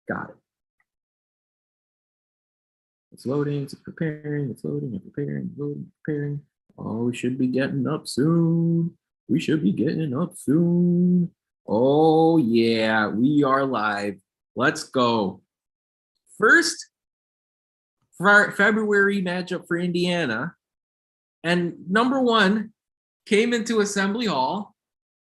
Got it. It's loading, it's preparing, it's loading and preparing, loading, preparing. Oh, we should be getting up soon. We should be getting up soon. Oh, yeah, we are live. Let's go. First, for our February matchup for Indiana. And number one came into Assembly Hall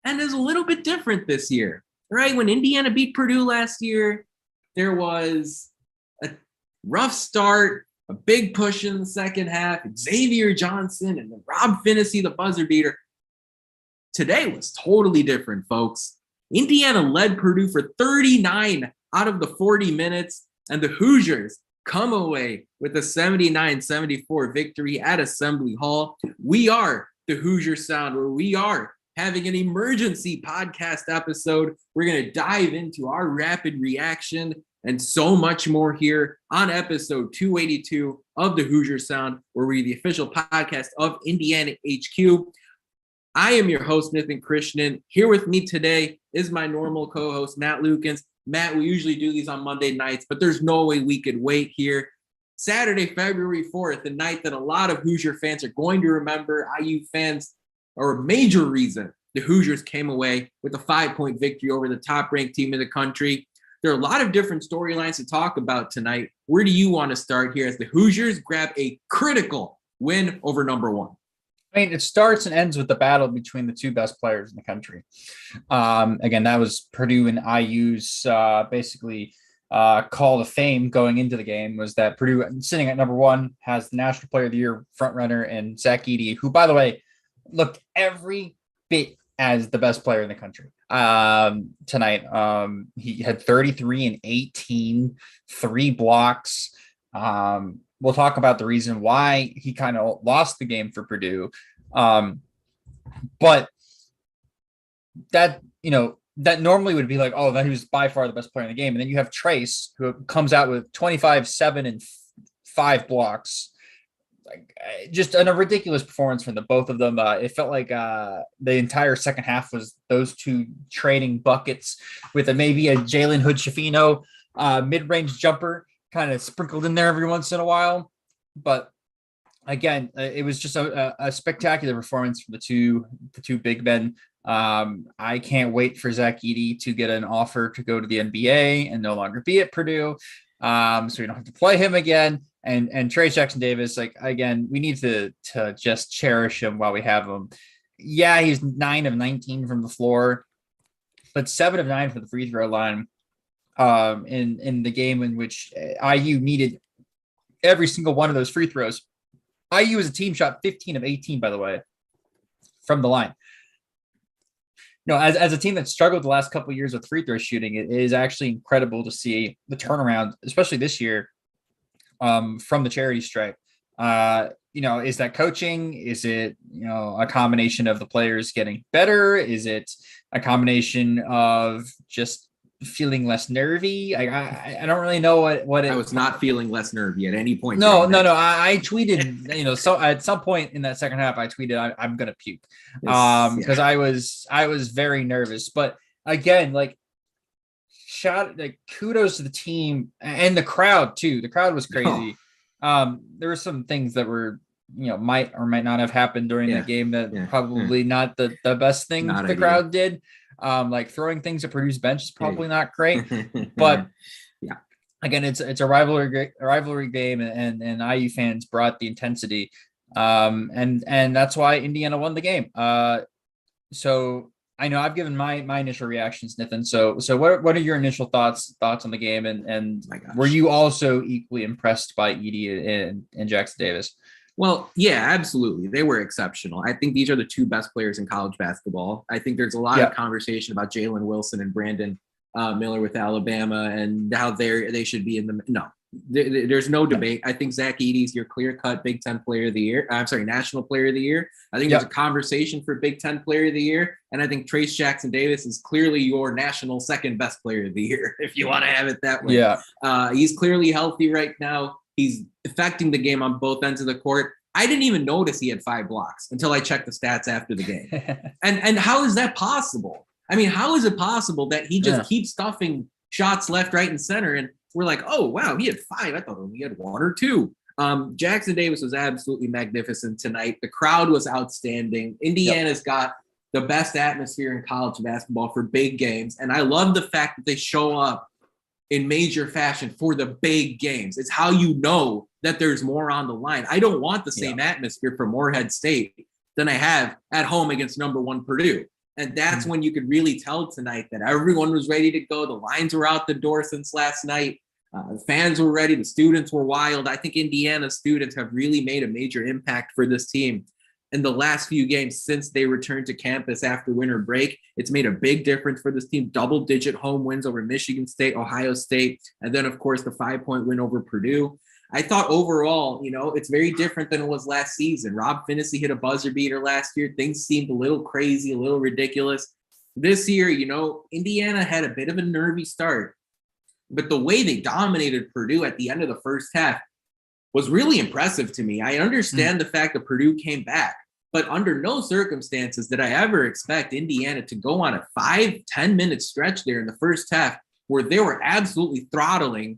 and is a little bit different this year, right? When Indiana beat Purdue last year, there was a rough start, a big push in the second half, Xavier Johnson and then Rob Finney, the buzzer beater. Today was totally different, folks. Indiana led Purdue for 39 out of the 40 minutes, and the Hoosiers come away with a 79-74 victory at Assembly Hall. We are the Hoosier Sound, where we are having an emergency podcast episode. We're going to dive into our rapid reaction and so much more here on episode 282 of the Hoosier Sound, where we're the official podcast of Indiana HQ. I am your host, Nathan Krishnan. Here with me today is my normal co-host, Matt Lukens. Matt, we usually do these on Monday nights, but there's no way we could wait here. Saturday, February 4th, the night that a lot of Hoosier fans are going to remember. IU fans are a major reason the Hoosiers came away with a 5-point victory over the top-ranked team in the country. There are a lot of different storylines to talk about tonight. Where do you want to start here as the Hoosiers grab a critical win over number one? I mean, it starts and ends with the battle between the two best players in the country. Again, that was Purdue and IU's basically call to fame going into the game, was that Purdue, sitting at number one, has the National Player of the Year frontrunner and Zach Edey, who, by the way, looked every bit as the best player in the country tonight. He had 33 and 18, 3 blocks. We'll talk about the reason why he kind of lost the game for Purdue. But that, that normally would be like, oh, that he was by far the best player in the game. And then you have Trayce, who comes out with 25, 7, and 5 blocks. Like, just a ridiculous performance from the both of them. It felt like the entire second half was those two trading buckets with maybe a Jalen Hood-Schifino mid-range jumper kind of sprinkled in there every once in a while. But again, it was just a spectacular performance from the two big men. I can't wait for Zach Edey to get an offer to go to the NBA and no longer be at Purdue. So we don't have to play him again. And Trayce Jackson-Davis, like, again, we need to just cherish him while we have him. Yeah, he's 9 of 19 from the floor, but 7 of 9 for the free throw line. In the game in which IU needed every single one of those free throws. IU as a team shot 15 of 18, by the way, from the line. As a team that struggled the last couple of years with free throw shooting, it is actually incredible to see the turnaround, especially this year, from the charity stripe. Is that coaching? Is it, a combination of the players getting better? Is it a combination of just feeling less nervy? I don't really know what it. I was not feeling less nervy at any point. No. I tweeted, so at some point in that second half, I tweeted, I'm gonna puke, because I was very nervous. But again, kudos to the team and the crowd too. The crowd was crazy. There were some things that were, might or might not have happened during that game that probably not the best things the crowd did. Like throwing things at Purdue's bench is probably not great, but again, it's a rivalry game, and IU fans brought the intensity, and that's why Indiana won the game. So I know I've given my initial reactions, Nathan. So what are your initial thoughts on the game, and were you also equally impressed by Edey and Jackson-Davis? Well, yeah, absolutely. They were exceptional. I think these are the two best players in college basketball. I think there's a lot of conversation about Jalen Wilson and Brandon Miller with Alabama and how they should be in the – no, there's no debate. I think Zach Edey's your clear-cut Big Ten Player of the Year. National Player of the Year. I think there's a conversation for Big Ten Player of the Year, and I think Trayce Jackson-Davis is clearly your national second-best Player of the Year, if you want to have it that way. Yeah. He's clearly healthy right now. He's affecting the game on both ends of the court. I didn't even notice he had 5 blocks until I checked the stats after the game. And how is that possible? I mean, how is it possible that he just keeps stuffing shots left, right, and center. And we're like, oh, wow, he had 5. I thought he had 1 or 2. Jackson-Davis was absolutely magnificent tonight. The crowd was outstanding. Indiana's got the best atmosphere in college basketball for big games. And I love the fact that they show up in major fashion for the big games. It's how you know that there's more on the line. I don't want the same atmosphere for Morehead State than I have at home against number 1 Purdue. And that's when you could really tell tonight that everyone was ready to go. The lines were out the door since last night. The fans were ready. The students were wild. I think Indiana students have really made a major impact for this team in the last few games since they returned to campus after winter break. It's made a big difference for this team. Double-digit home wins over Michigan State, Ohio State, and then, of course, the 5-point win over Purdue. I thought overall, it's very different than it was last season. Rob Finney hit a buzzer beater last year. Things seemed a little crazy, a little ridiculous. This year, Indiana had a bit of a nervy start, but the way they dominated Purdue at the end of the first half was really impressive to me. I understand the fact that Purdue came back, but under no circumstances did I ever expect Indiana to go on a 5-10 minute stretch there in the first half where they were absolutely throttling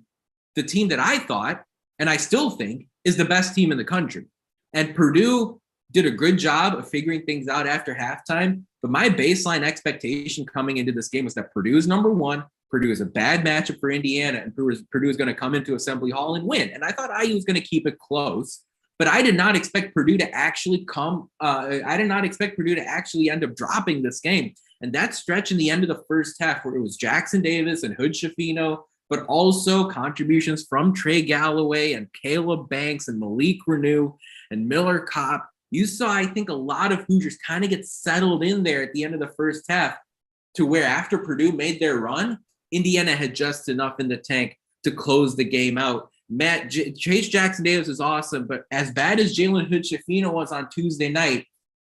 the team that I thought, and I still think, is the best team in the country. And Purdue did a good job of figuring things out after halftime, but my baseline expectation coming into this game was that Purdue is number 1. Purdue is a bad matchup for Indiana, and Purdue is going to come into Assembly Hall and win. And I thought IU was going to keep it close, but I did not expect Purdue to actually I did not expect Purdue to actually end up dropping this game. And that stretch in the end of the first half where it was Jackson-Davis and Hood-Schifino, but also contributions from Trey Galloway and Caleb Banks and Malik Renew and Miller Kopp. You saw, I think, a lot of Hoosiers kind of get settled in there at the end of the first half to where after Purdue made their run, Indiana had just enough in the tank to close the game out. Trayce Jackson-Davis is awesome, but as bad as Jalen Hood-Schifino was on Tuesday night,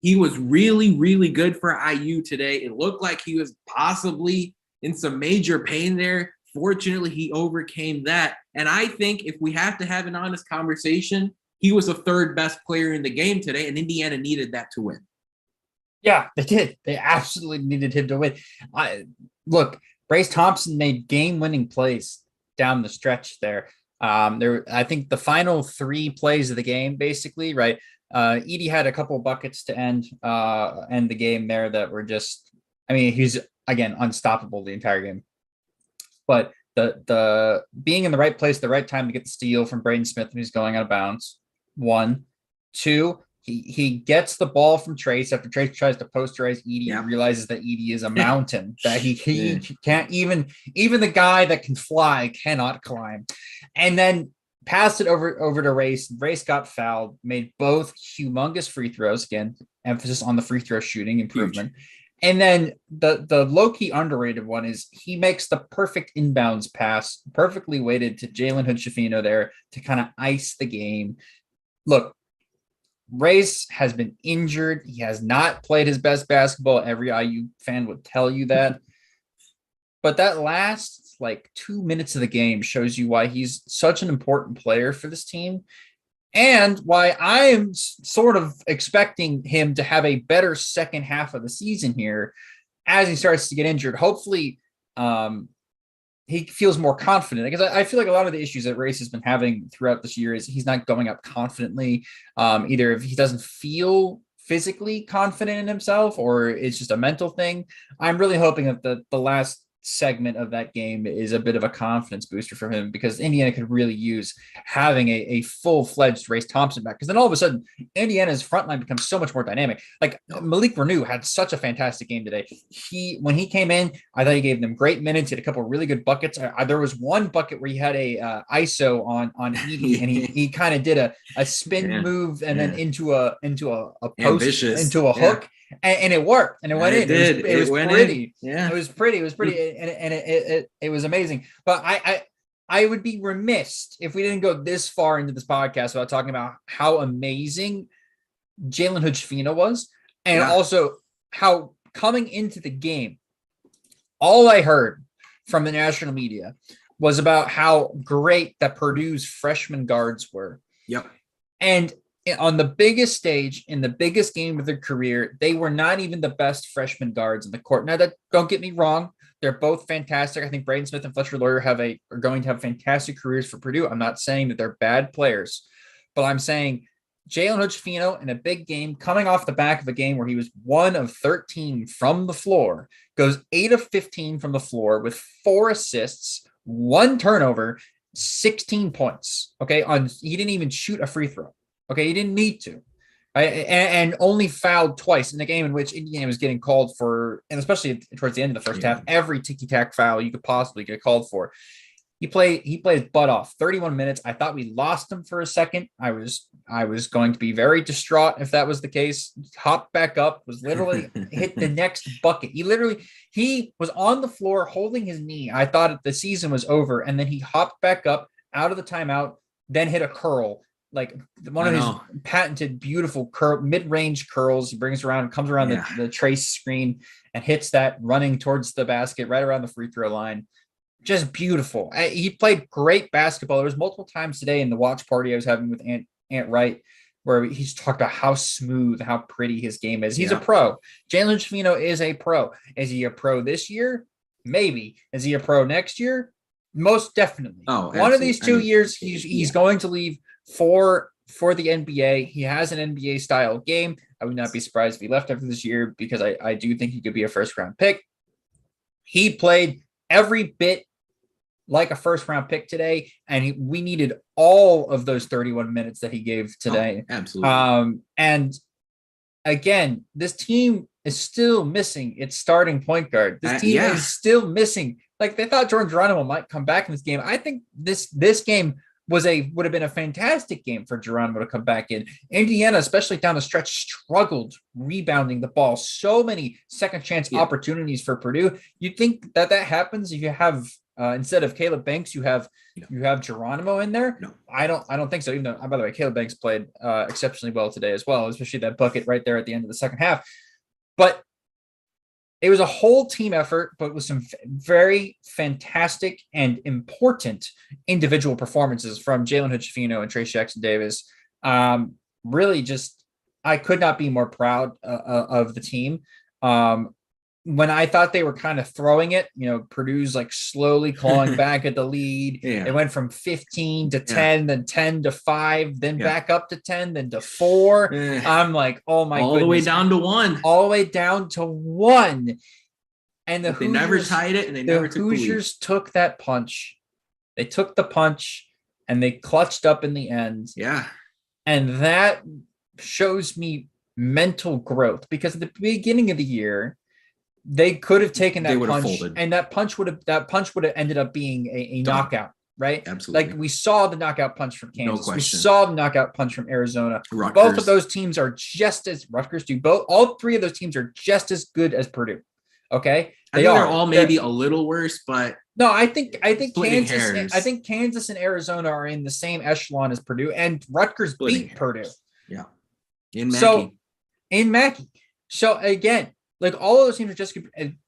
he was really, really good for IU today. It looked like he was possibly in some major pain there. Fortunately, he overcame that. And I think if we have to have an honest conversation, he was the 3rd best player in the game today, and Indiana needed that to win. Yeah, they did. They absolutely needed him to win. Look, Bryce Thompson made game-winning plays down the stretch there. I think the final 3 plays of the game, basically, right? Edey had a couple of buckets to end the game there that were just, he's, again, unstoppable the entire game. But the being in the right place at the right time to get the steal from Braden Smith when he's going out of bounds, 1. 2, he gets the ball from Trayce after Trayce tries to posterize Edey and realizes that Edey is a mountain, that he can't even the guy that can fly cannot climb. And then passed it over to Race. Race got fouled, made both humongous free throws. Again, emphasis on the free throw shooting improvement. Huge. And then the low-key underrated one is he makes the perfect inbounds pass, perfectly weighted to Jalen Hood-Schifino there to kind of ice the game. Look, Race has been injured. He has not played his best basketball. Every IU fan would tell you that. But that last 2 minutes of the game shows you why he's such an important player for this team. And why I am sort of expecting him to have a better second half of the season here as he starts to get injured. Hopefully he feels more confident, because I feel like a lot of the issues that Race has been having throughout this year is he's not going up confidently. Either if he doesn't feel physically confident in himself or it's just a mental thing. I'm really hoping that the last segment of that game is a bit of a confidence booster for him, because Indiana could really use having a full-fledged Trayce Thompson back, because then all of a sudden Indiana's front line becomes so much more dynamic. Like Malik Renew had such a fantastic game today. When he came in, I thought he gave them great minutes. He had a couple of really good buckets. There was one bucket where he had a ISO on Edey, and he kind of did a spin move and then into a post, ambitious, into a hook. And it worked, and it went in. It was pretty. Yeah, it was pretty. And it was amazing. But I would be remiss if we didn't go this far into this podcast without talking about how amazing Jalen Hood-Schifino was, and also how coming into the game, all I heard from the national media was about how great that Purdue's freshman guards were. Yep. And on the biggest stage, in the biggest game of their career, they were not even the best freshman guards in the court. Now, don't get me wrong, They're both fantastic. I think Braden Smith and Fletcher Lawyer are going to have fantastic careers for Purdue. I'm not saying that they're bad players, but I'm saying Jalen Hood-Schifino in a big game, coming off the back of a game where he was 1 of 13 from the floor, goes 8 of 15 from the floor with 4 assists, 1 turnover, 16 points. Okay. He didn't even shoot a free throw. Okay. He didn't need to. And only fouled twice in the game in which Indiana was getting called for, and especially towards the end of the first half, every ticky-tack foul you could possibly get called for. He played his butt off. 31 minutes. I thought we lost him for a second. I was going to be very distraught if that was the case. Hopped back up, was literally hit the next bucket. He was on the floor holding his knee. I thought the season was over, and then he hopped back up out of the timeout, then hit a curl. Like one of his patented beautiful mid-range curls. He brings around, comes around the Trayce screen and hits that running towards the basket right around the free throw line. Just beautiful. He played great basketball. There was multiple times today in the watch party I was having with Aunt Wright where he's talked about how smooth, how pretty his game is. He's a pro. Jalen Hood-Schifino is a pro. Is he a pro this year? Maybe. Is he a pro next year? Most definitely. One of these 2 years, he's going to leave for the NBA. He has an NBA style game. I would not be surprised if he left after this year because I do think he could be a first round pick. He played every bit like a first round pick today, and we needed all of those 31 minutes that he gave today. Absolutely. And again, this team is still missing its starting point guard. This team is still missing. Like they thought Jordan Geronimo might come back in this game. I think this game would have been a fantastic game for Geronimo to come back in. Indiana, especially down the stretch, struggled rebounding the ball. So many second chance opportunities for Purdue. You'd think that happens if you have instead of Caleb Banks, you have Geronimo in there. No. I don't think so. Even though, by the way, Caleb Banks played exceptionally well today as well, especially that bucket right there at the end of the second half. But it was a whole team effort, but with some very fantastic and important individual performances from Jalen Hood-Schifino and Trayce Jackson-Davis. Really just, I could not be more proud of the team. When I thought they were kind of throwing it, Purdue's like slowly clawing back at the lead. It went from 15 to 10, then 10 to 5, then back up to 10, then to 4. I'm like, oh my goodness. All the way down to 1. All the way down to 1. And they never tied it, and they never took the lead. The Hoosiers took that punch. They took the punch, and they clutched up in the end. Yeah. And that shows me mental growth, because at the beginning of the year, they could have taken that punch, and that punch would have ended up being a knockout, right? Absolutely. Like we saw the knockout punch from Kansas. No question. We saw the knockout punch from Arizona. Rutgers. Both of those teams are just as Rutgers do. All 3 of those teams are just as good as Purdue. Okay, they're all maybe a little worse, but no, I think Kansas. I think Kansas and Arizona are in the same echelon as Purdue, and Rutgers beat Purdue. Yeah, in Mackey. So again, like all of those teams are just,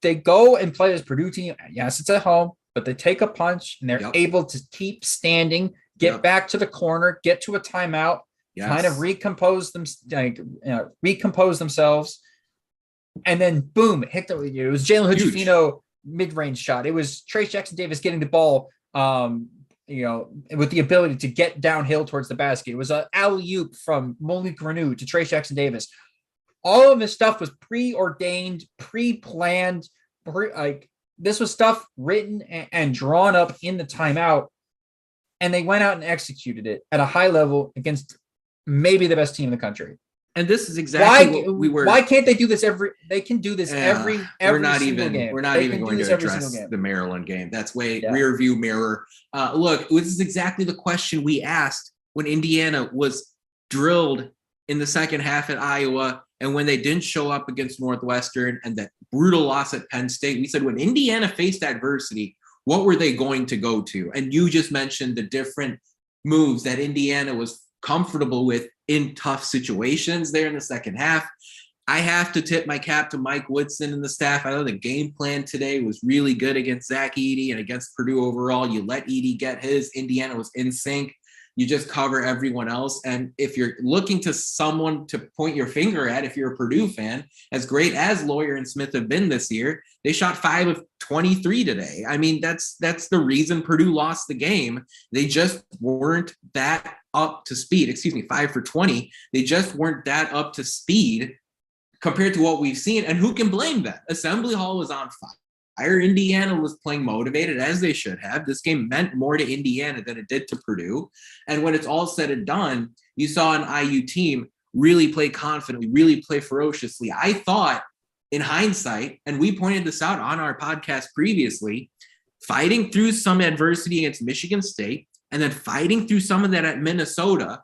they go and play this Purdue team. Yes, it's at home, but they take a punch and they're able to keep standing, get back to the corner, get to a timeout, kind of recompose themselves. And then boom, it hit it was Jalen Hood-Schifino mid-range shot. It was Trayce Jackson-Davis getting the ball, with the ability to get downhill towards the basket. It was an alley-oop from Malik Renew to Trayce Jackson-Davis. All of this stuff was preordained, pre-planned. This was stuff written and drawn up in the timeout, and they went out and executed it at a high level against maybe the best team in the country. And this is exactly what we were. Why can't they do this They can do this every single game. We're not even going to address the Maryland game. That's rear view mirror. Look, this is exactly the question we asked when Indiana was drilled in the second half at Iowa, and when they didn't show up against Northwestern and that brutal loss at Penn State. We said, when Indiana faced adversity, what were they going to go to? And you just mentioned the different moves that Indiana was comfortable with in tough situations there in the second half. I have to tip my cap to Mike Woodson and the staff. I know the game plan today was really good against Zach Edey and against Purdue overall. You let Edey get his. Indiana was in sync. You just cover everyone else. And if you're looking to someone to point your finger at, if you're a Purdue fan, as great as Lawyer and Smith have been this year, they shot 5 of 23 today. I mean, that's the reason Purdue lost the game. They just weren't that up to speed. 5 for 20. They just weren't that up to speed compared to what we've seen. And who can blame that? Assembly Hall was on fire. Indiana was playing motivated, as they should have. This game meant more to Indiana than it did to Purdue. And when it's all said and done, you saw an IU team really play confidently, really play ferociously. I thought, in hindsight, and we pointed this out on our podcast previously, fighting through some adversity against Michigan State and then fighting through some of that at Minnesota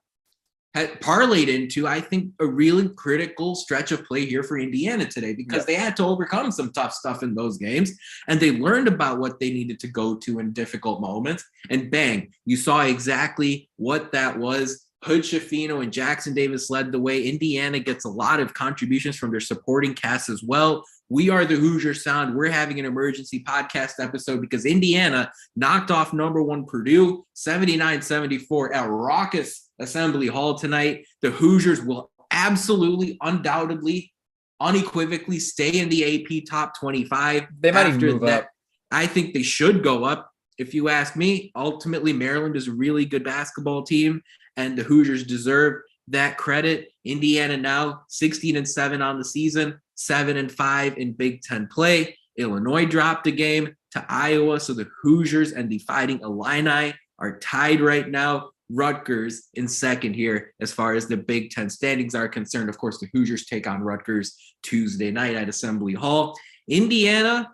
had parlayed into, I think, a really critical stretch of play here for Indiana today, because they had to overcome some tough stuff in those games, and they learned about what they needed to go to in difficult moments. And bang, you saw exactly what that was. Hood-Schifino and Jackson-Davis led the way. Indiana gets a lot of contributions from their supporting cast as well. We are the Hoosier Sound. We're having an emergency podcast episode because Indiana knocked off number 1 Purdue 79-74 at raucous Assembly Hall tonight. The Hoosiers will absolutely, undoubtedly, unequivocally stay in the AP top 25. They might even move up. I think they should go up. If you ask me, ultimately, Maryland is a really good basketball team, and the Hoosiers deserve that credit. Indiana now 16-7 on the season, 7-5 in Big Ten play. Illinois dropped a game to Iowa, so the Hoosiers and the Fighting Illini are tied right now. Rutgers in second here as far as the Big Ten standings are concerned. Of course, the Hoosiers take on Rutgers Tuesday night at Assembly Hall. Indiana,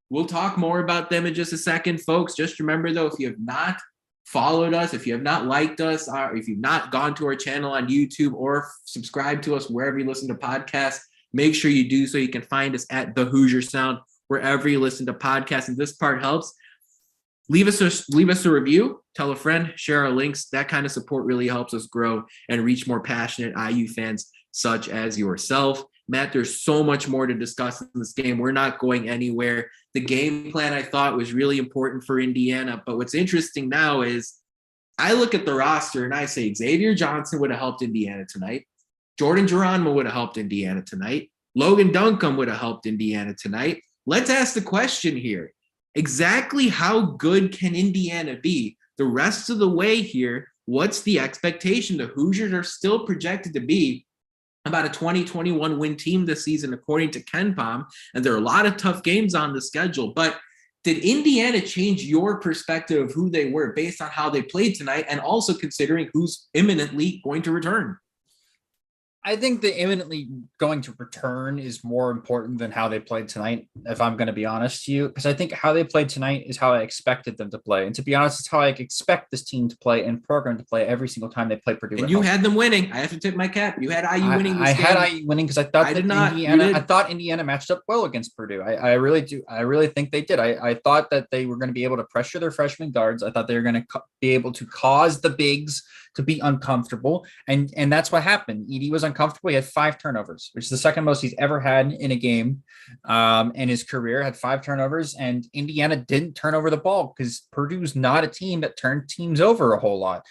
we'll talk more about them in just a second, folks. Just remember, though, if you have not followed us, if you have not liked us, or if you've not gone to our channel on YouTube or subscribed to us wherever you listen to podcasts, make sure you do so. You can find us at The Hoosier Sound wherever you listen to podcasts. And this part helps. Leave us a review, tell a friend, share our links. That kind of support really helps us grow and reach more passionate IU fans such as yourself. Matt, there's so much more to discuss in this game. We're not going anywhere. The game plan, I thought, was really important for Indiana. But what's interesting now is I look at the roster and I say Xavier Johnson would have helped Indiana tonight. Jordan Geronimo would have helped Indiana tonight. Logan Duncombe would have helped Indiana tonight. Let's ask the question here. Exactly how good can Indiana be the rest of the way here? What's the expectation? The Hoosiers are still projected to be about a 20-21 win team this season, according to KenPom, and there are a lot of tough games on the schedule. But did Indiana change your perspective of who they were based on how they played tonight, and also considering who's imminently going to return? I think the imminently going to return is more important than how they played tonight, if I'm going to be honest to you, because I think how they played tonight is how I expected them to play. And to be honest, it's how I expect this team to play and program to play every single time they play Purdue. And you had them winning. I have to tip my cap. You had IU winning this game. I had IU winning because I thought I thought Indiana matched up well against Purdue. I really do. I really think they did. I thought that they were going to be able to pressure their freshman guards. I thought they were going to be able to cause the bigs to be uncomfortable. And that's what happened. Edey was uncomfortable. He had 5 turnovers, which is the second most he's ever had in a game in his career, had 5 turnovers, and Indiana didn't turn over the ball because Purdue's not a team that turned teams over a whole lot.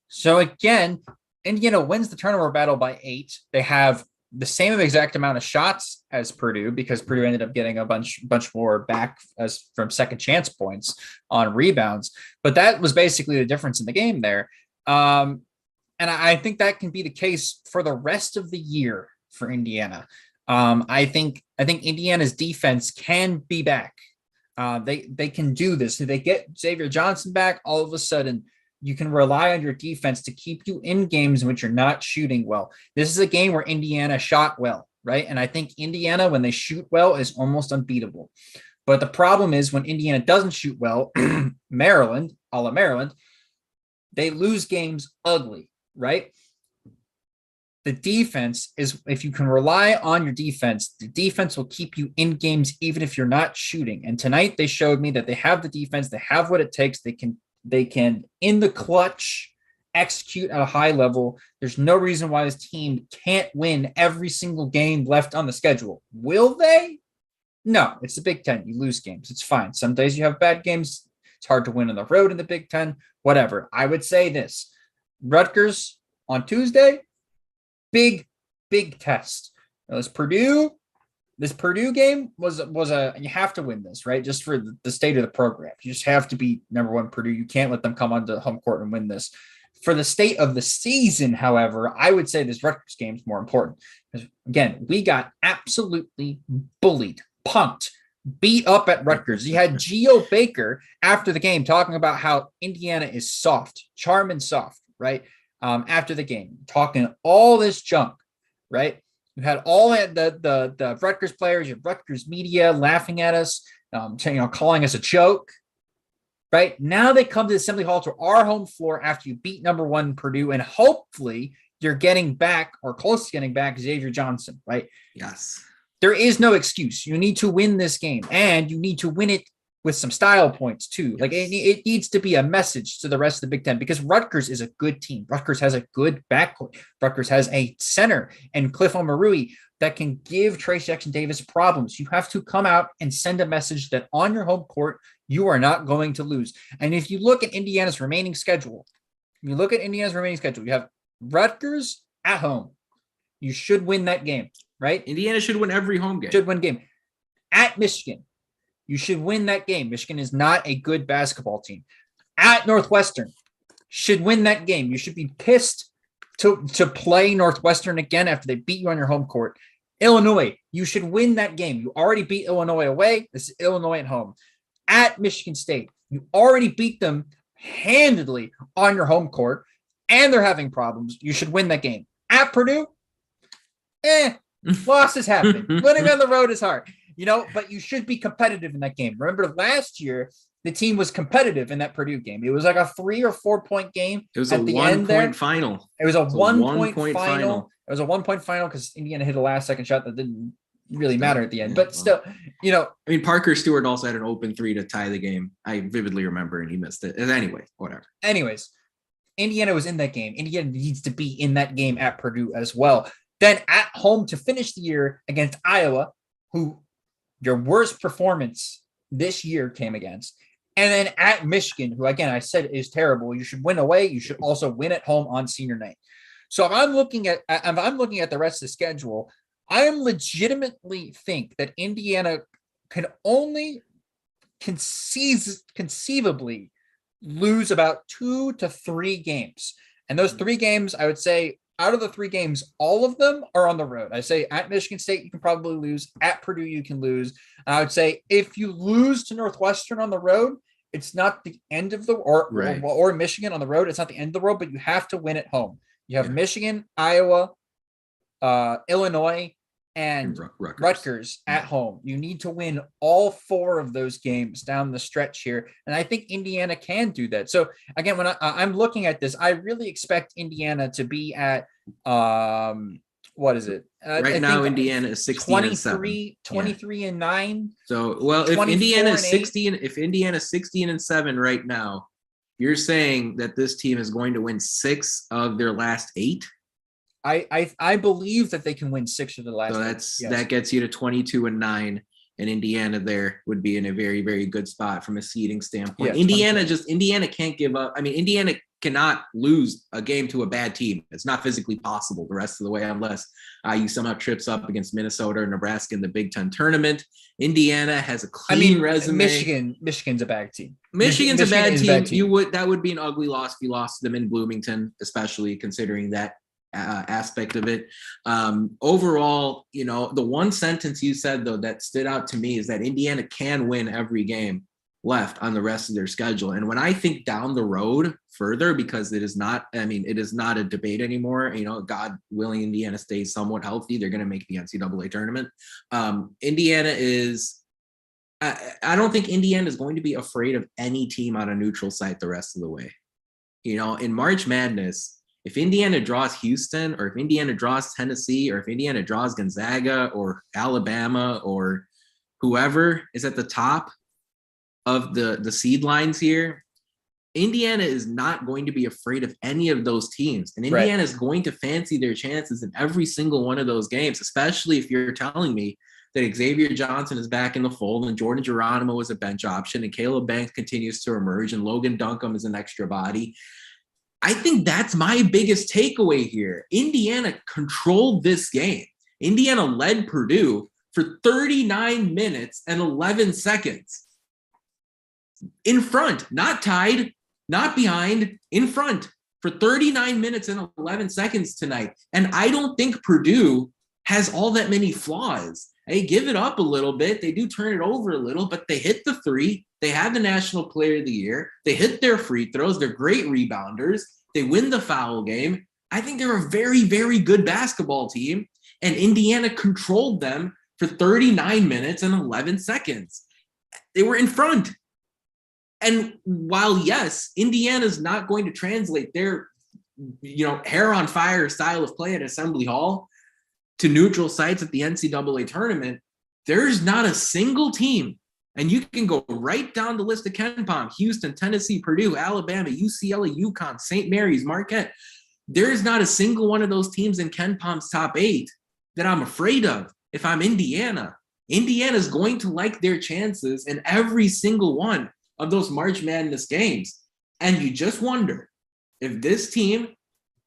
So again, Indiana wins the turnover battle by 8. They have the same exact amount of shots as Purdue because Purdue ended up getting a bunch more back as from second chance points on rebounds. But that was basically the difference in the game there. And I think that can be the case for the rest of the year for Indiana. I think Indiana's defense can be back. They can do this. If they get Xavier Johnson back, all of a sudden you can rely on your defense to keep you in games in which you're not shooting well. This is a game where Indiana shot well, right? And I think Indiana, when they shoot well, is almost unbeatable. But the problem is when Indiana doesn't shoot well, Maryland, a la Maryland, they lose games ugly, right? The defense is, if you can rely on your defense, the defense will keep you in games even if you're not shooting. And tonight they showed me that they have the defense, they have what it takes. They can in the clutch execute at a high level. There's no reason why this team can't win every single game left on the schedule. Will they? No, it's the Big Ten. You lose games. It's fine. Some days you have bad games. It's hard to win on the road in the Big Ten, whatever. I would say this. Rutgers on Tuesday, big test. Now, this Purdue game was you have to win this, right? Just for the state of the program. You just have to be number one Purdue. You can't let them come onto home court and win this. For the state of the season, however, I would say this Rutgers game is more important. Because again, we got absolutely bullied, punked, beat up at Rutgers. You had Geo Baker after the game talking about how Indiana is soft, charm and soft, right? After the game, talking all this junk, right? You had all the Rutgers players, your Rutgers media laughing at us, calling us a joke, right? Now they come to the Assembly Hall, to our home floor after you beat number one Purdue, and hopefully you're getting back or close to getting back Xavier Johnson, right? Yes. There is no excuse. You need to win this game, and you need to win it with some style points too. Yes. Like it needs to be a message to the rest of the Big Ten, because Rutgers is a good team. Rutgers has a good backcourt. Rutgers has a center and Cliff Omarui that can give Trayce Jackson-Davis problems. You have to come out and send a message that on your home court, you are not going to lose. And if you look at Indiana's remaining schedule, you have Rutgers at home. You should win that game, right? Indiana should win every home game. Should win game. At Michigan, you should win that game. Michigan is not a good basketball team. At Northwestern, should win that game. You should be pissed to play Northwestern again after they beat you on your home court. Illinois, you should win that game. You already beat Illinois away. This is Illinois at home. At Michigan State, you already beat them handedly on your home court, and they're having problems. You should win that game. At Purdue, loss is happening. Winning on the road is hard. But you should be competitive in that game. Remember last year, the team was competitive in that Purdue game. It was like a 3 or 4 point game. It was a 1 point final. It was a 1 point final. It was a 1 point final because Indiana hit a last second shot that didn't really matter at the end. But still, Parker Stewart also had an open 3 to tie the game. I vividly remember, and he missed it. And anyway, whatever. Anyways, Indiana was in that game. Indiana needs to be in that game at Purdue as well. Then at home to finish the year against Iowa, who your worst performance this year came against. And then at Michigan, who, again, I said is terrible. You should win away. You should also win at home on senior night. So if I'm looking at the rest of the schedule, I am legitimately think that Indiana can only conceivably lose about 2 to 3 games. And those 3 games, I would say, out of the 3 games, all of them are on the road. I say at Michigan State, you can probably lose. At Purdue, you can lose. And I would say if you lose to Northwestern on the road, it's not the end of the or Michigan on the road. It's not the end of the road, but you have to win at home. You have Michigan, Iowa, Illinois, and Rutgers at home. You need to win all 4 of those games down the stretch here. And I think Indiana can do that. So again, when I'm looking at this, I really expect Indiana to be at, what is it? Right now, Indiana is 23 and 9. So, well, if Indiana is 16 and 7 right now, you're saying that this team is going to win 6 of their last 8? I believe that they can win 6 of the last. So that gets you to 22 and 9, and Indiana there would be in a very, very good spot from a seeding standpoint. Indiana can't give up. I mean, Indiana cannot lose a game to a bad team. It's not physically possible the rest of the way unless you somehow trips up against Minnesota or Nebraska in the Big Ten tournament. Indiana has a clean resume. Michigan's a bad team. Michigan's a bad team. That would be an ugly loss if you lost to them in Bloomington, especially considering that aspect of it. Overall, the one sentence you said though that stood out to me is that Indiana can win every game left on the rest of their schedule. And when I think down the road further, because it is not a debate anymore, God willing, Indiana stays somewhat healthy, they're going to make the NCAA tournament. Indiana is, I don't think Indiana is going to be afraid of any team on a neutral site the rest of the way. In March Madness, if Indiana draws Houston, or if Indiana draws Tennessee, or if Indiana draws Gonzaga or Alabama or whoever is at the top of the seed lines here, Indiana is not going to be afraid of any of those teams. And Indiana is going to fancy their chances in every single one of those games, especially if you're telling me that Xavier Johnson is back in the fold and Jordan Geronimo is a bench option and Caleb Banks continues to emerge and Logan Duncombe is an extra body. I think that's my biggest takeaway here. Indiana controlled this game. Indiana led Purdue for 39 minutes and 11 seconds. In front, not tied, not behind, in front for 39 minutes and 11 seconds tonight. And I don't think Purdue has all that many flaws. They give it up a little bit. They do turn it over a little, but they hit the three. They have the National Player of the Year. They hit their free throws. They're great rebounders. They win the foul game. I think they're a very, very good basketball team. And Indiana controlled them for 39 minutes and 11 seconds. They were in front. And while, yes, Indiana's not going to translate their, hair on fire style of play at Assembly Hall to neutral sites at the NCAA tournament, there's not a single team, and you can go right down the list of KenPom, Houston, Tennessee, Purdue, Alabama, UCLA, UConn, St. Mary's, Marquette. There's not a single one of those teams in KenPom's top 8 that I'm afraid of if I'm Indiana. Indiana's going to like their chances in every single one of those March Madness games. And you just wonder if this team,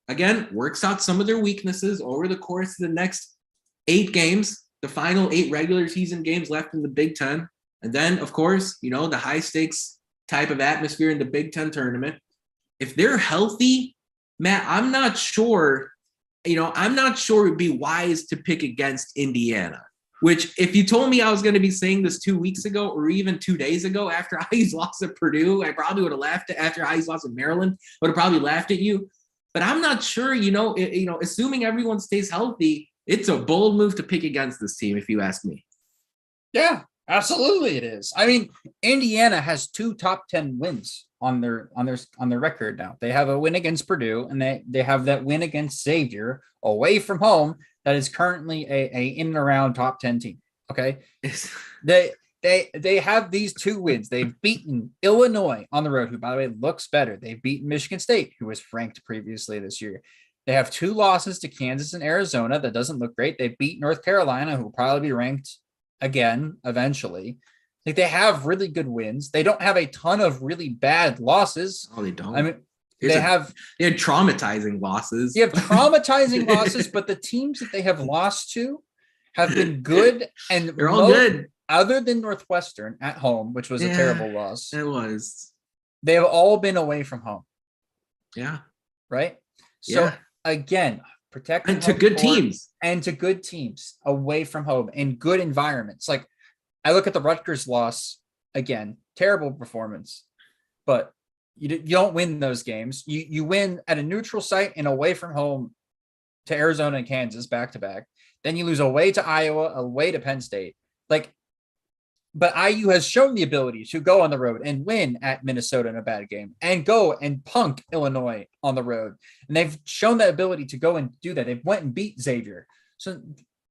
again, works out some of their weaknesses over the course of the next 8 games, the final 8 regular season games left in the Big Ten. And then, of course, the high stakes type of atmosphere in the Big Ten tournament. If they're healthy, Matt, I'm not sure it'd be wise to pick against Indiana, which if you told me I was going to be saying this 2 weeks ago or even 2 days ago after IU's lost at Purdue, I probably would have laughed after IU's lost at Maryland, would have probably laughed at you. But I'm not sure, assuming everyone stays healthy, it's a bold move to pick against this team, if you ask me. Yeah, absolutely it is. I mean, Indiana has 2 top 10 wins on their record now. They have a win against Purdue, and they have that win against Xavier away from home that is currently a in and around top 10 team. Okay. They have these 2 wins. They've beaten Illinois on the road, who, by the way, looks better. They've beaten Michigan State, who was ranked previously this year. They have 2 losses to Kansas and Arizona. That doesn't look great. They beat North Carolina, who will probably be ranked again eventually. Like, they have really good wins. They don't have a ton of really bad losses. Oh, they don't. I mean, they had traumatizing losses. You have traumatizing losses, but the teams that they have lost to have been good, and they're all good. Other than Northwestern at home, which was a terrible loss. It was. They have all been away from home. Yeah. Right? So, again, protect and to good teams. And to good teams away from home in good environments. Like, I look at the Rutgers loss, again, terrible performance, but you don't win those games. You win at a neutral site and away from home to Arizona and Kansas back-to-back. Then you lose away to Iowa, away to Penn State. But IU has shown the ability to go on the road and win at Minnesota in a bad game and go and punk Illinois on the road. And they've shown that ability to go and do that. They went and beat Xavier. So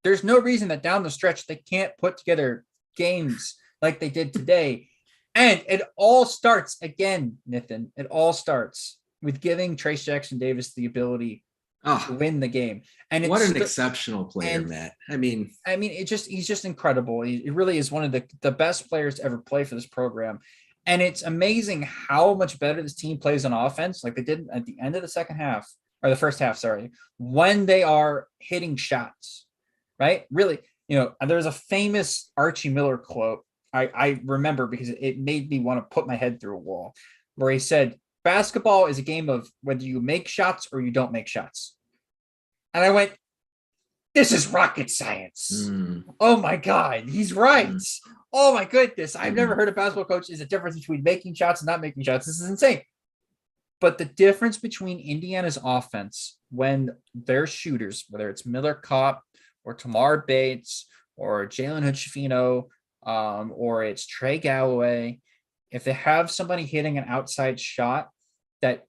there's no reason that down the stretch they can't put together games like they did today. And it all starts, again, Nathan, it all starts with giving Trayce Jackson-Davis the ability to win the game. And what an exceptional player, Matt. I mean, he's just incredible. He really is one of the best players to ever play for this program. And it's amazing how much better this team plays on offense, like they did at the end of the second half, or the first half, sorry, when they are hitting shots, right? Really, there's a famous Archie Miller quote I remember because it made me want to put my head through a wall, where he said, basketball is a game of whether you make shots or you don't make shots. And I went, this is rocket science. Oh my God, he's right. Oh my goodness. I've never heard a basketball coach is a difference between making shots and not making shots. This is insane. But the difference between Indiana's offense when their shooters, whether it's Miller Kopp or Tamar Bates or Jalen Hood-Schifino, or it's Trey Galloway, if they have somebody hitting an outside shot, that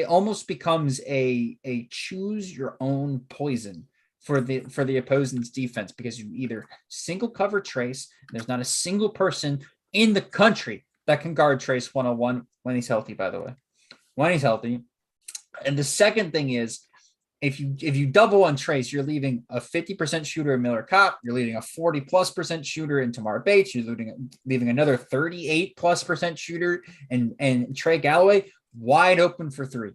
almost becomes a choose your own poison for the opponent's defense, because you either single cover Trayce. There's not a single person in the country that can guard Trayce 101 when he's healthy, by the way, when he's healthy. And the second thing is, if you double on Trayce, you're leaving a 50% shooter in Miller Kopp, you're leaving a 40+% shooter in Tamar Bates, you're leaving another 38+% shooter and Trey Galloway. wide open for three.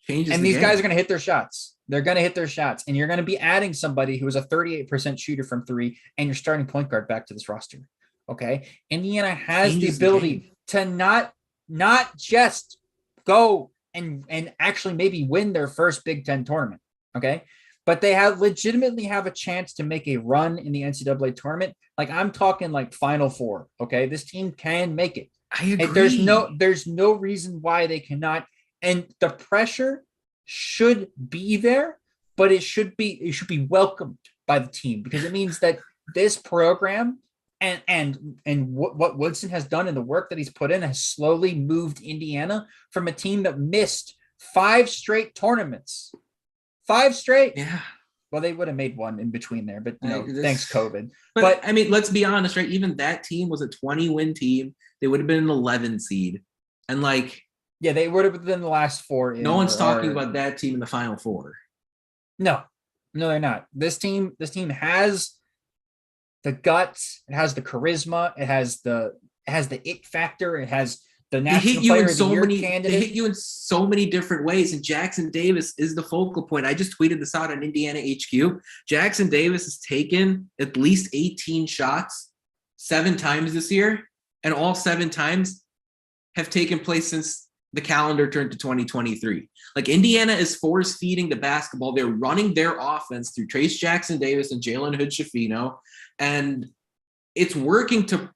Changes And the these game. guys are going to hit their shots. They're going to hit their shots. And you're going to be adding somebody who is a 38% shooter from three, and you're starting point guard back to this roster. Okay. Indiana has Changes the the ability game. to not just go and actually maybe win their first Big Ten tournament. Okay. But they legitimately have a chance to make a run in the NCAA tournament. Like, I'm talking like Final Four. Okay. This team can make it. I agree. And there's no reason why they cannot. And the pressure should be there, but it should be welcomed by the team, because it means that this program and what Woodson has done and the work that he's put in has slowly moved Indiana from a team that missed 5 straight tournaments. 5 straight. Yeah. Well, they would have made one in between there, but thanks COVID. But I mean, let's be honest, right? Even that team was a 20-win team. They would have been an 11 seed. And like, yeah, they would have been the last 4. No one's talking about that team in the Final Four. No, they're not. This team has the guts. It has the charisma. It has the it factor. It has the national player of the year candidate. They hit you in so many different ways, and Jackson-Davis is the focal point. I just tweeted this out on Indiana HQ. Jackson-Davis has taken at least 18 shots 7 times this year, and all 7 times have taken place since the calendar turned to 2023. Like, Indiana is force feeding the basketball. They're running their offense through Trayce Jackson-Davis and Jalen Hood-Schifino, and it's working to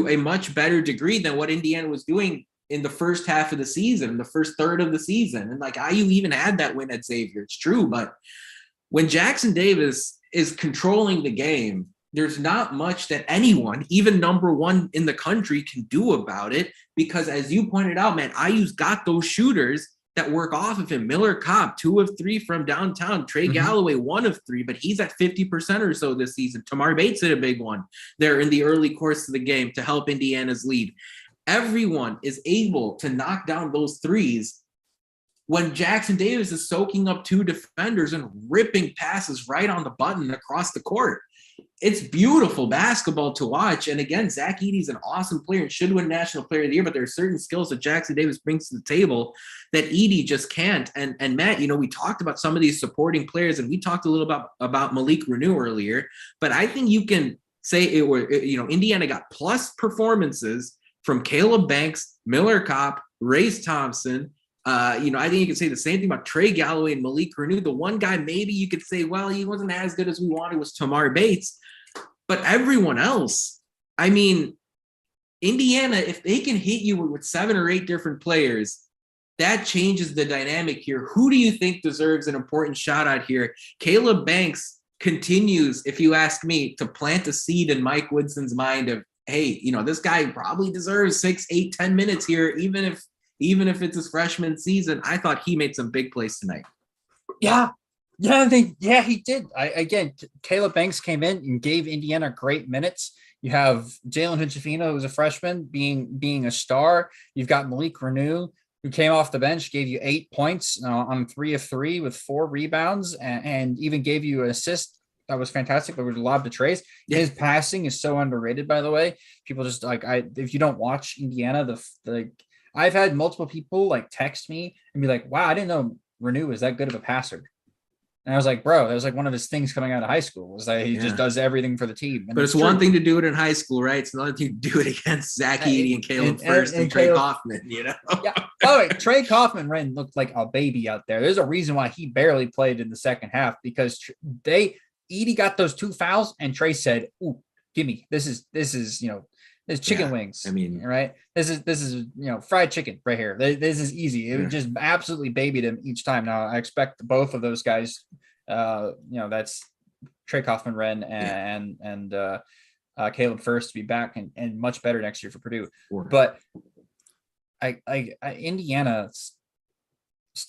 a much better degree than what Indiana was doing in the first half of the season, the first third of the season. And like, IU even had that win at Xavier. It's true, but when Jackson-Davis is controlling the game, there's not much that anyone, even number 1 in the country, can do about it, because as you pointed out, man, IU's got those shooters that work off of him. Miller Kopp, 2 of 3 from downtown. Trey Galloway, 1 of 3, but he's at 50% or so this season. Tamar Bates hit a big one there in the early course of the game to help Indiana's lead. Everyone is able to knock down those threes when Jackson-Davis is soaking up 2 defenders and ripping passes right on the button across the court. It's beautiful basketball to watch. And again, Zach Edey's an awesome player and should win National Player of the Year, but there are certain skills that Jackson-Davis brings to the table that Edey just can't. And Matt, we talked about some of these supporting players, and we talked a little about Malik Renew earlier, but I think you can say Indiana got plus performances from Caleb Banks, Miller Kopp, Race Thompson. I think you can say the same thing about Trey Galloway and Malik Renew. The one guy maybe you could say, well, he wasn't as good as we wanted, was Tamar Bates. But everyone else, I mean, Indiana, if they can hit you with 7 or 8 different players, that changes the dynamic here. Who do you think deserves an important shout out here? Caleb Banks continues, if you ask me, to plant a seed in Mike Woodson's mind of, hey, this guy probably deserves 6, 8, 10 minutes here, even if it's his freshman season. I thought he made some big plays tonight. Yeah, he did. Caleb Banks came in and gave Indiana great minutes. You have Jalen Hood-Schifino, who's a freshman, being a star. You've got Malik Renew, who came off the bench, gave you 8 points on 3 of 3 with 4 rebounds, and even gave you an assist. That was fantastic. But was lobbed to Trayce. His passing is so underrated, by the way. People just if you don't watch Indiana, I've had multiple people text me and be like, wow, I didn't know Renew was that good of a passer. And I was like, bro, that was one of his things coming out of high school, was that he just does everything for the team. And but it's one thing to do it in high school, right? It's another thing to do it against Zach Edey and Caleb First and Trey Kaufman, Yeah. Oh, Trey Kaufman looked like a baby out there. There's a reason why he barely played in the second half, because Edey got those 2 fouls and Trey said, ooh, give me, this is there's chicken wings. I mean, right? This is fried chicken right here. This is easy. It just absolutely babied him each time. Now I expect both of those guys. That's Trey Kaufman-Renn and Caleb First to be back and much better next year for Purdue. Sure. But Indiana's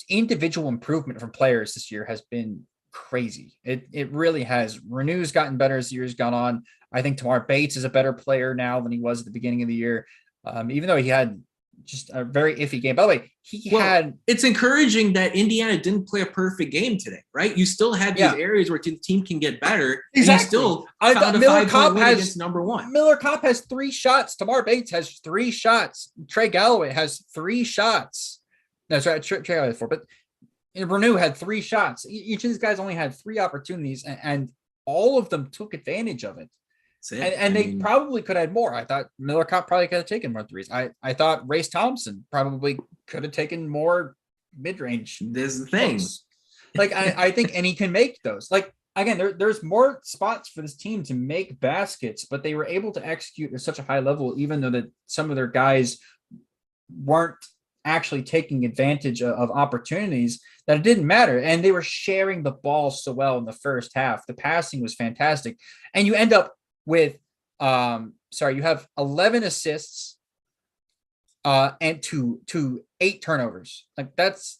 individual improvement from players this year has been crazy. It really has. Renew's gotten better as the year's gone on. I think Tamar Bates is a better player now than he was at the beginning of the year. Even though he had just a very iffy game. By the way, it's encouraging that Indiana didn't play a perfect game today, right? You still had these areas where the team can get better. Exactly. And you still found a 5-point win against number one. Miller Kopp has 3 shots. Tamar Bates has 3 shots. Trey Galloway has 3 shots. That's right. Trey Galloway had 4, but Renew had 3 shots. Each of these guys only had 3 opportunities, and all of them took advantage of it. And they probably could have had more. I thought Miller Kopp probably could have taken more threes. I thought Race Thompson probably could have taken more mid-range. This is the thing. Like I think, and he can make those. Like again, there's more spots for this team to make baskets, but they were able to execute at such a high level, even though that some of their guys weren't actually taking advantage of opportunities, that it didn't matter. And they were sharing the ball so well in the first half. The passing was fantastic, and you end up with you have 11 assists and to 8 turnovers. Like that's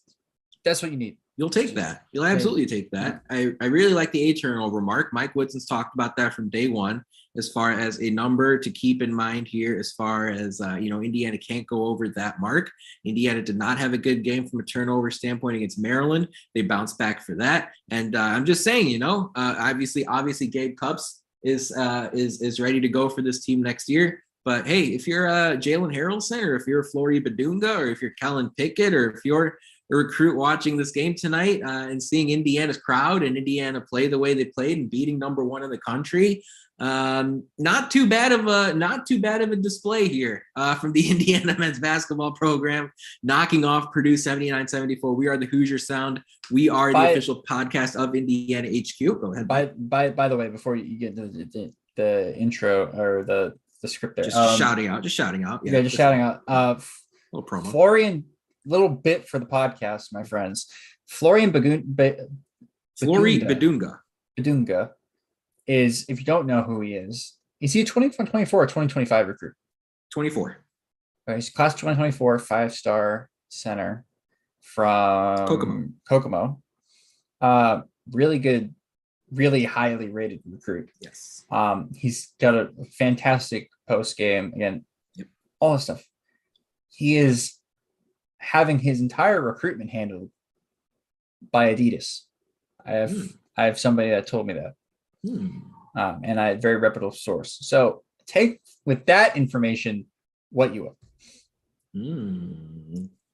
what you need. You'll take that. You'll absolutely take that. I really like the 8 turnover mark. Mike Woodson's talked about that from day one, as far as a number to keep in mind here, as far as, Indiana can't go over that mark. Indiana did not have a good game from a turnover standpoint against Maryland. They bounced back for that. And I'm just saying, obviously Gabe Cupps is ready to go for this team next year. But hey, if you're Jalen Harrelson, or if you're Flory Badunga, or if you're Kellen Pickett, or if you're a recruit watching this game tonight and seeing Indiana's crowd and Indiana play the way they played and beating number 1 in the country, not too bad of a display here from the Indiana men's basketball program, knocking off Purdue 79-74. We are the Hoosier Sound. We are the official podcast of Indiana HQ. Go ahead. By the way, before you get the intro or the script there, just shouting out. Yeah, just shouting out. Little promo. Florian, little bit for the podcast, my friends. Florian Badunga is, if you don't know who he is he a 2024 or 2025 recruit? 24. Right, he's class 2024, 5-star center from Kokomo. Really good, really highly rated recruit. Yes. He's got a fantastic post game. Again, all this stuff. He is having his entire recruitment handled by Adidas. I have somebody that told me that. And a very reputable source. So take with that information what you will.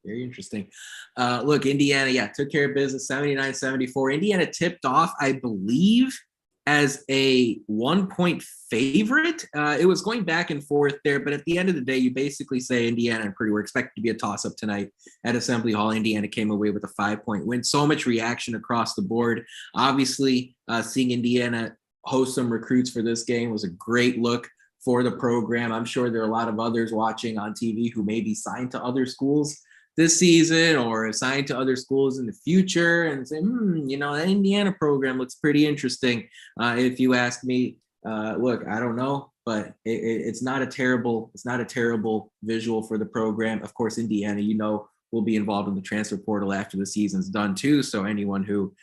Very interesting. Look, Indiana, took care of business, 79-74. Indiana tipped off, I believe, as a 1-point favorite. It was going back and forth there, but at the end of the day, you basically say Indiana and Purdue were expected to be a toss-up tonight at Assembly Hall. Indiana came away with a 5-point win. So much reaction across the board. Obviously, seeing Indiana host some recruits for this game was a great look for the program. I'm sure there are a lot of others watching on TV who may be signed to other schools this season or assigned to other schools in the future and say, the Indiana program looks pretty interesting. If you ask me, look, I don't know, but it's not a terrible visual for the program. Of course, Indiana, will be involved in the transfer portal after the season's done too. So anyone who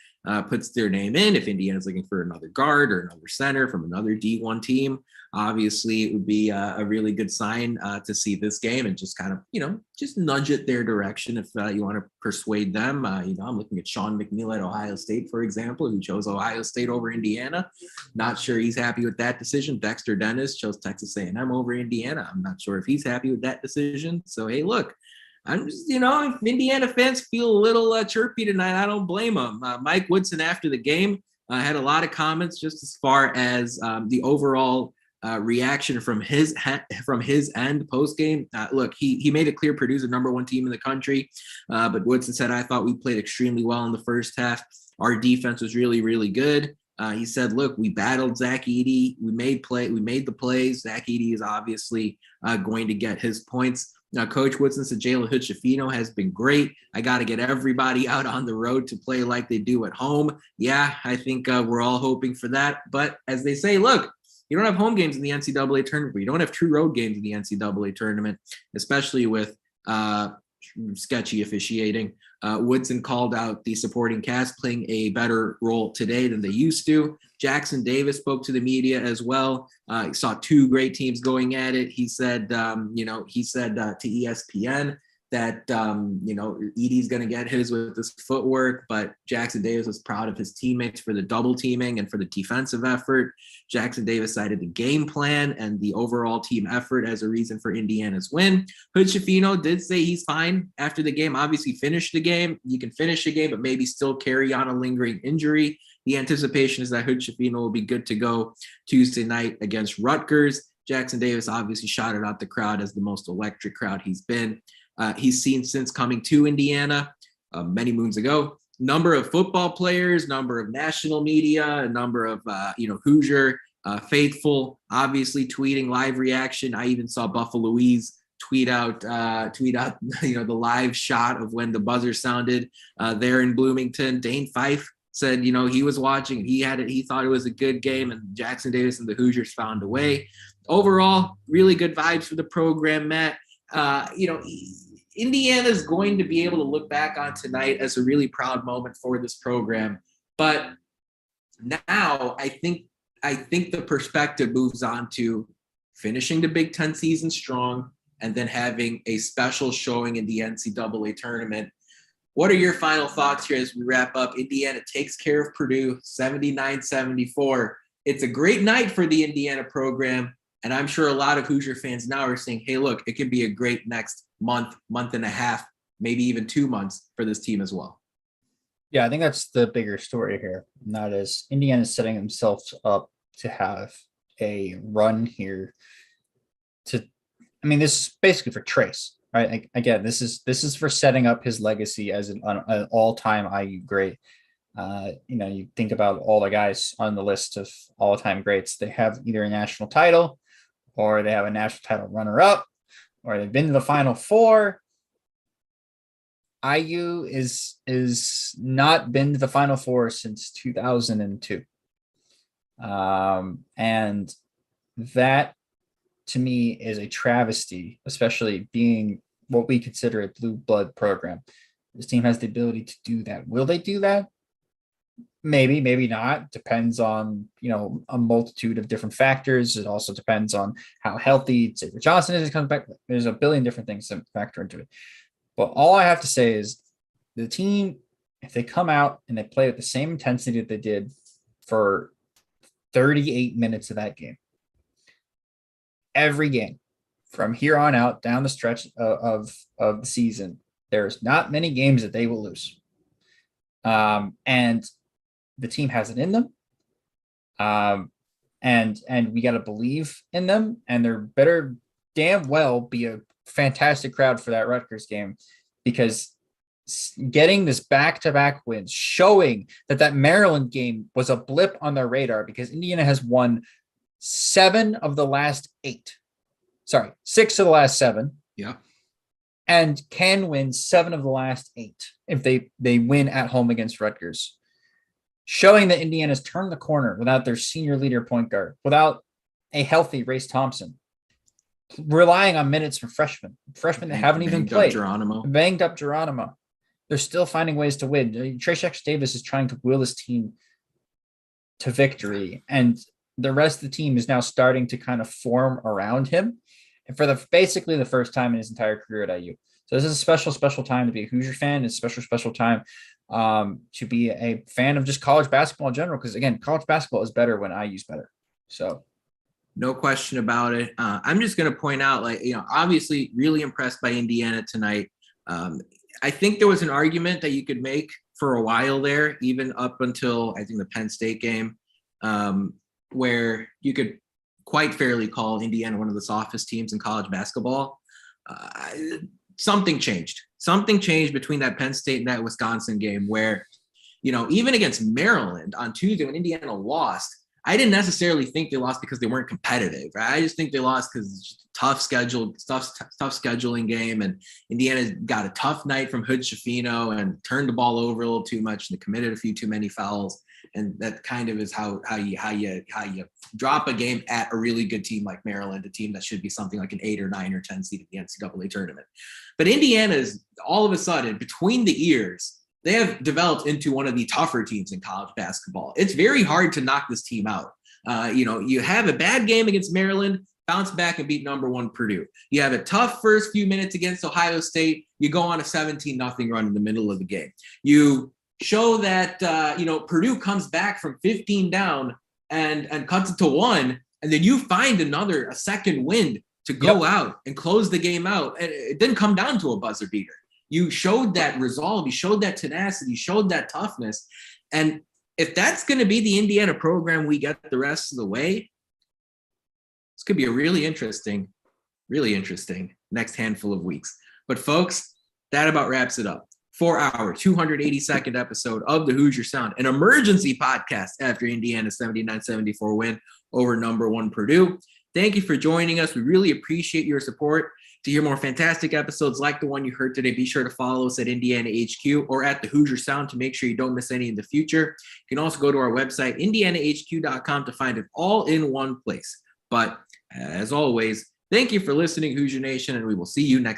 puts their name in, if Indiana's looking for another guard or another center from another D1 team, obviously it would be a really good sign to see this game and just kind of, just nudge it their direction if you want to persuade them. I'm looking at Sean McNeil at Ohio State, for example, who chose Ohio State over Indiana. Not sure he's happy with that decision. Dexter Dennis chose Texas A&M over Indiana. I'm not sure if he's happy with that decision. So, hey, look, I'm just, if Indiana fans feel a little chirpy tonight, I don't blame them. Mike Woodson after the game had a lot of comments just as far as the overall reaction from his end post game. Look, he made it clear Purdue's the number 1 team in the country, but Woodson said, "I thought we played extremely well in the first half. Our defense was really, really good." He said, "Look, we battled Zach Edey. We made the plays. Zach Edey is obviously going to get his points." Now, Coach Woodson said Jalen Hood-Schifino has been great. I got to get everybody out on the road to play like they do at home. Yeah, I think we're all hoping for that. But as they say, look, you don't have home games in the NCAA tournament, but you don't have true road games in the NCAA tournament, especially with sketchy officiating. Woodson called out the supporting cast playing a better role today than they used to. Jackson-Davis spoke to the media as well. He saw two great teams going at it. He said, to ESPN that, Edey's going to get his with his footwork, but Jackson-Davis was proud of his teammates for the double teaming and for the defensive effort. Jackson-Davis cited the game plan and the overall team effort as a reason for Indiana's win. Hood-Schifino did say he's fine after the game. Obviously finished the game. You can finish the game, but maybe still carry on a lingering injury. The anticipation is that Hood-Schifino will be good to go Tuesday night against Rutgers. Jackson-Davis obviously shouted out the crowd as the most electric crowd he's been. He's seen since coming to Indiana many moons ago. Number of football players, number of national media, a number of Hoosier faithful, obviously tweeting live reaction. I even saw Buffalo Louise tweet out the live shot of when the buzzer sounded there in Bloomington. Dane Fife said he was watching. He thought it was a good game, and Jackson-Davis and the Hoosiers found a way. Overall, really good vibes for the program, Matt. Indiana is going to be able to look back on tonight as a really proud moment for this program. But now I think the perspective moves on to finishing the Big Ten season strong and then having a special showing in the NCAA tournament. What are your final thoughts here as we wrap up? Indiana takes care of Purdue 79-74. It's a great night for the Indiana program. And I'm sure a lot of Hoosier fans now are saying, hey, look, it could be a great next month and a half, maybe even 2 months for this team as well. Yeah, I think that's the bigger story here. And that is Indiana setting themselves up to have a run here. This is basically for Trayce, right? Like, again, this is for setting up his legacy as an all-time IU great. You think about all the guys on the list of all-time greats. They have either a national title, or they have a national title runner-up, or they've been to the Final Four. IU is not been to the Final Four since 2002. And that, to me, is a travesty, especially being what we consider a blue blood program. This team has the ability to do that. Will they do that? Maybe, maybe not. Depends on, a multitude of different factors. It also depends on how healthy Xavier Johnson is. It comes back. There's a billion different things that factor into it. But all I have to say is the team, if they come out and they play with the same intensity that they did for 38 minutes of that game, every game from here on out down the stretch of the season, there's not many games that they will lose. And the team has it in them. And we got to believe in them, and there better damn well be a fantastic crowd for that Rutgers game, because getting this back-to-back wins, showing that Maryland game was a blip on their radar, because Indiana has won 6 of the last 7. Yeah. And can win 7 of the last 8 if they win at home against Rutgers. Showing that Indiana's turned the corner without their senior leader point guard, without a healthy Race Thompson, relying on minutes from freshmen that haven't even played. Banged up Geronimo. They're still finding ways to win. Trayce Jackson-Davis is trying to will his team to victory, and the rest of the team is now starting to kind of form around him, and for basically the first time in his entire career at IU. So this is a special, special time to be a Hoosier fan. It's a special, special time to be a fan of just college basketball in general, because, again, college basketball is better when IU's better. So no question about it. I'm just going to point out, obviously really impressed by Indiana tonight. I think there was an argument that you could make for a while there, even up until I think the Penn State game, where you could quite fairly call Indiana one of the softest teams in college basketball. Something changed between that Penn State and that Wisconsin game, where, even against Maryland on Tuesday when Indiana lost, I didn't necessarily think they lost because they weren't competitive. Right? I just think they lost because it's just a tough scheduling game, and Indiana got a tough night from Hood-Schifino and turned the ball over a little too much and committed a few too many fouls. And that kind of is how you drop a game at a really good team like Maryland, a team that should be something like an 8 or 9 or 10 seed in the NCAA tournament. But Indiana is all of a sudden, between the ears, they have developed into one of the tougher teams in college basketball. It's very hard to knock this team out. You have a bad game against Maryland, bounce back and beat number 1 Purdue. You have a tough first few minutes against Ohio State. You go on a 17-0 run in the middle of the game. You show that, Purdue comes back from 15 down and cuts it to 1, and then you find a second wind to go out and close the game out. And it didn't come down to a buzzer beater. You showed that resolve. You showed that tenacity. You showed that toughness. And if that's going to be the Indiana program we get the rest of the way, this could be a really interesting next handful of weeks. But folks, that about wraps it up for our 282nd episode of the Hoosier Sound, an emergency podcast after Indiana's 79-74 win over number 1 Purdue. Thank you for joining us. We really appreciate your support. To hear more fantastic episodes like the one you heard today, be sure to follow us at Indiana HQ or at the Hoosier Sound to make sure you don't miss any in the future. You can also go to our website, indianahq.com, to find it all in one place. But as always, thank you for listening, Hoosier Nation, and we will see you next